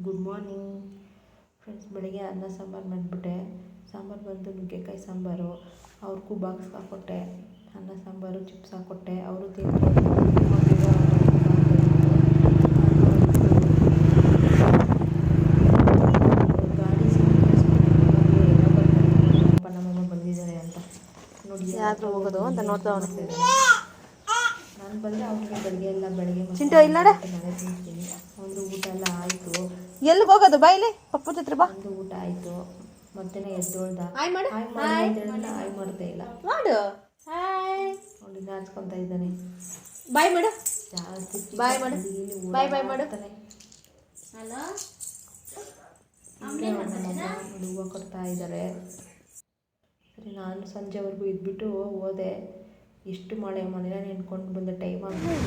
Good morning friends. ಬೆಳಗ್ಗೆ ಅನ್ನ ಸಾಂಬಾರು ಮಾಡಿಬಿಟ್ಟೆ. ಸಾಂಬಾರು ಬಂದು ನುಗ್ಗೆಕಾಯಿ ಸಾಂಬಾರು. ಅವ್ರಿಗೂ ಬಾಕ್ಸ್ಗೆ ಹಾಕ್ಕೊಟ್ಟೆ. ಅನ್ನ ಸಾಂಬಾರು ಚಿಪ್ಸ್ ಹಾಕ್ಕೊಟ್ಟೆ. ಅವರು ತಿಂದು ಗಾಡಿ ಅಪ್ಪ ನಮ್ಮಮ್ಮ ಬಂದಿದ್ದಾರೆ ಅಂತ ನೋಡಿ ಯಾರು ಹೋಗೋದು ಅಂತ ನೋಡ್ತಾ ನಾನು ಬಂದರೆ ಅವ್ರಿಗೆ ಬೆಳಗ್ಗೆ ಚಿಂಟು ಇಲ್ಲಡೆ ಮನೆ ತಿಂತೀನಿ. ಒಂದು ಊಟ ಎಲ್ಲ ಆಯಿತು. ಎಲ್ಲಿಗೆ ಹೋಗೋದು ಬಾಯಿಲಿ ಪಪ್ಪ ಜೊತೆ ಬಾ. ಒಂದು ಊಟ ಆಯಿತು. ಮಧ್ಯಾಹ್ನ ಎದ್ದೊಳ್ದ ಹಾಯ್ ಮಾಡು ಹಾಯ್ ಮಾಡ್ತಾ ಇಲ್ಲ ಮಾಡು. ಹಾಯ್ ನೋಡಿ ನಾಚ್ಕೊತಾ ಇದ್ದಾನೆ. ಬಾಯ್ ಮಾಡು. ಜಾಸ್ತಿ ಬಾಯ್ ಮಾಡು. ಬಾಯ್ ಬಾಯ್ ಮಾಡು. ಹಲೋ ನೋಡಿ ಹೂವು ಕೊಡ್ತಾ ಇದ್ದಾರೆ. ಸರಿ ನಾನು ಸಂಜೆವರೆಗೂ ಇದ್ಬಿಟ್ಟು ಹೋದೆ. ಎಷ್ಟು ಮಳೆ ಮನೇನ ನೆನ್ಕೊಂಡು ಬಂದ ಟೈಮ್ ಆಗ್ತದೆ.